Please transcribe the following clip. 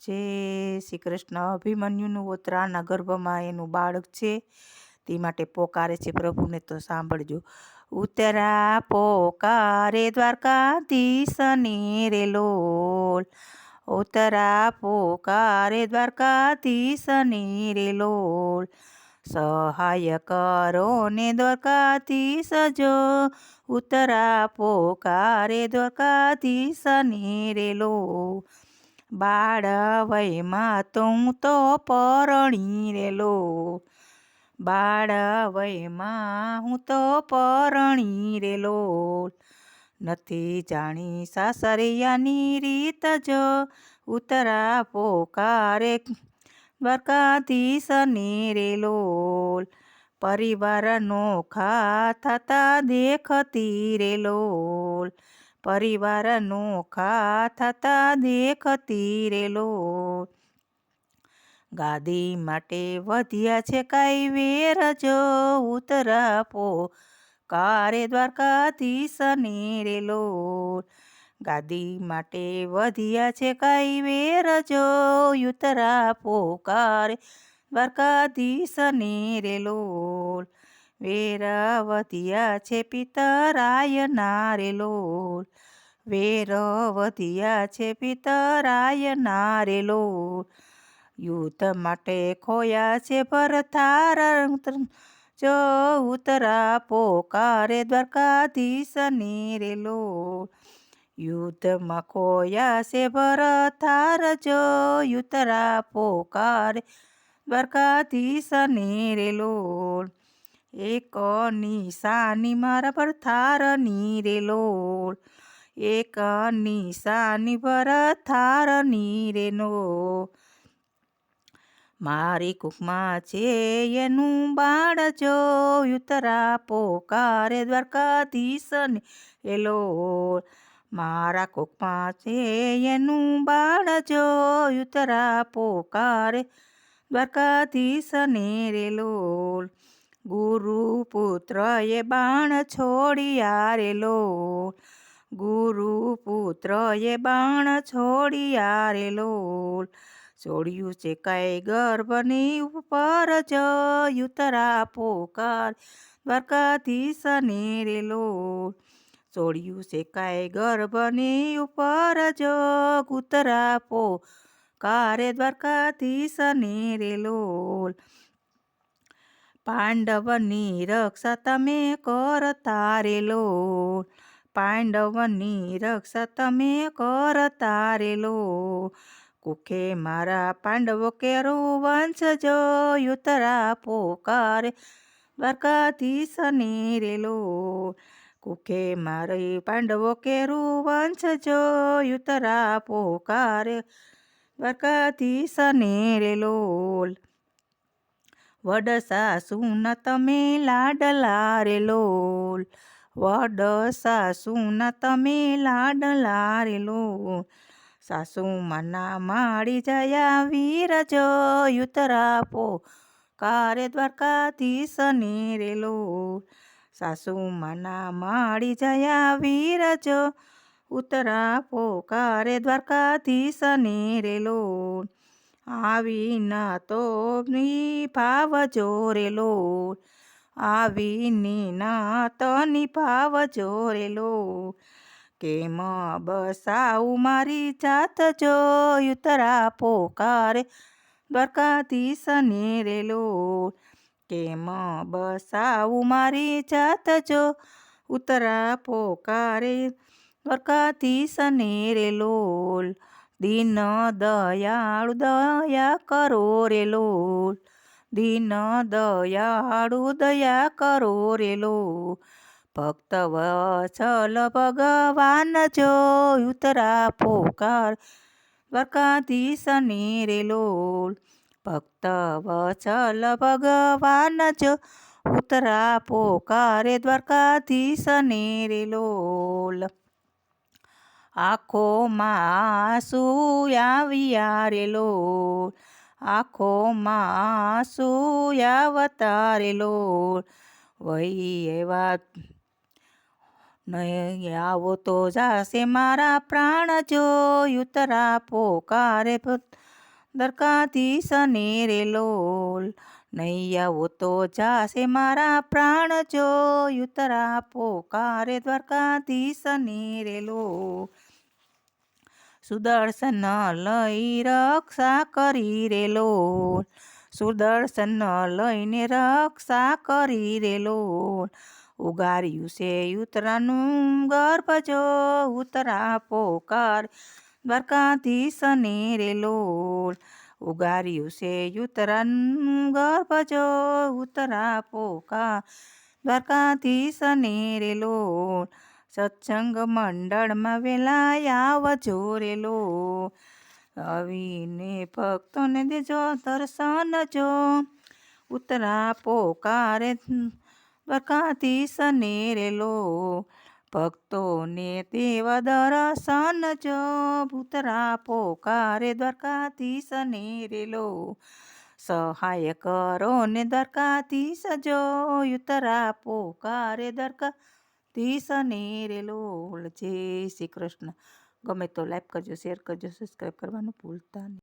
જય શ્રી કૃષ્ણ. અભિમન્યુનું ઓતરાના ગર્ભમાં એનું બાળક છે, તે માટે પોકારે છે પ્રભુને. તો સાંભળજો. ઉતરા પોકારે દ્વારકાધીશને રે લોલ, ઉતરા પોકારે દ્વારકાધીશને રે લોલ, સહાય કરો ને દ્વારકાધીશ જો, ઉતરા પોકારે દ્વારકાધીશને રે લોલ. બાળ વયમાં તો હું તો પરણી રેલો, બાળ વયમાં હું તો પરણી રેલો, નથી જાણી સાસરિયાની રીત જો, ઉતરા પોકારે દ્વારકાધીશને રે લોલ. પરિવાર નોખા થતા દેખતી રે લોલ, પરિવાર નોખા થતા દેખતી રે લોલ. ગાદી માટે વધ્યા છે કાંઈ વેર જો, ઉતરા પોકારે દ્વારકાધીશને રે લોલ. ગાદી માટે વધ્યા છે કાંઈ વેર જો, ઉતરા પોકારે દ્વારકાધીશને રે લોલ. વેર વધ્યા છે પિતરાયના રે લોલ, વેર વધ્યા છે પિતરાયના રે લોલ. યુદ્ધ માટે ખોયા છે ભરથાર જો, ઉતરા પોકારે દ્વારકાધીશને રે લોલ. યુદ્ધમાં ખોયા છે ભરથાર જો, ઉતરા પોકારે દ્વારકાધીશને રે લોલ. એક નિશાની મારા ભરથારની રે લોલ, એક નિશાની ભરથારની રે લોલ. મારી કુખમાં છે એનું બાળ જો, ઉતરા પોકારે દ્વારકાધીશને રે લોલ. મારા કુખમાં છે એનું બાળ જો, ઉતરા પોકારે દ્વારકાધીશને રે લોલ. ગુરુપુત્ર એ બાણ છોડ્યા રે લોલ, ગુરુપુત્ર એ બાણ છોડ્યા રે લોલ. છોડ્યું છે કાંઈ ગર્ભની ઉપર જો, ઉતરા પોકાર દ્વારકાધીશને રે લોલ. છોડ્યું છે કાંઈ ગર્ભની ઉપર જો, ઉતરા પોકારે દ્વારકાધીશને રે લોલ. પાંડવની રક્ષા તમે કરતા રે લોલ, પાંડવની રક્ષા તમે કરતા રે લોલ. કુખે મારા પાંડવો કેરું વંશ જો, ઉતરા પોકારે દ્વારકાધીશને રે લોલ. કુખે મારી પાંડવો કેરું વંશ જો, ઉતરા પોકારે દ્વારકાધીશને રે લોલ. વડ સાસુના તમે લાડલા રે લોલ, વડ સાસુના તમે લાડલા રે લોલ. સાસુમાના માડી જયા વીર જો, ઉતરા પોકારે દ્વારકાધીશને રે લોલ. સાસુમાના માડી જયા વીર જો, ઉતરા પોકારે દ્વારકાધીશને રે લોલ. આવીને તો નિભાવજો રે લોલ, આવીને ના તો નિભાવજો રે લોલ. કેમ બસાવું મારી જાત જો, ઉતરા પોકારે દ્વારકાધીશને રે લોલ. કેમ બસાવું મારી જાત જો, ઉતરા પોકારે દ્વારકાધીશને રે લોલ. દીન દયાળુ દયા કરો રે લોલ, દીન દયાળુ દયા કરો રે લોલ. ભક્ત વત્સલ ભગવાન જો, ઉતરા પોકાર દ્વારકાધીશને રે લોલ. ભક્ત વત્સલ ભગવાન જો, ઉતરા પોકારે દ્વારકાધીશને રે લોલ. આંખોમાં આંસુ આવ્યા રે લોલ, આંખોમાં આંસુ આવતા રે લોલ. વહી એવા નહીં આવો તો જાશે મારા પ્રાણ જો યુતરા પોકારે દ્વારકાધીશને રે લોલ. નહીં આવો તો જાશે મારા પ્રાણ જો યુતરા પોકારે દ્વારકાધીશને રે લોલ. સુદર્શન લઈ રક્ષા કરી રે લોલ. સુદર્શન લઈને રક્ષા કરી રે લોલ. ઉગાર્યું છે ઉતરાનું ગર્ભ જો ઉતરા પોકાર દ્વારકાધીશને રે લોલ. ઉગાર્યું છે ઉતરાનું ગર્ભ જો ઉતરા પોકાર દ્વારકાધીશને રે લોલ. સત્સંગ મંડળમાં વેલા આવજો રે લોલ. આવીને ભક્તોને દેજો દર્શન જો ઉતરા પોકારે દ્વારકાધીશને રે લોલ. ભક્તોને દેવા દર્શન જો ઉતરા પોકારે દ્વારકાધીશને રે લોલ. સહાય કરો ને દ્વારકાધીશ જો ઉતરા પોકારે દ્વારકાધીશને રે લોલ. જય શ્રી કૃષ્ણ. ગમે તો લાઈક કરજો, શેર કરજો, સબસ્ક્રાઈબ કરવાનું ભૂલતા નહીં.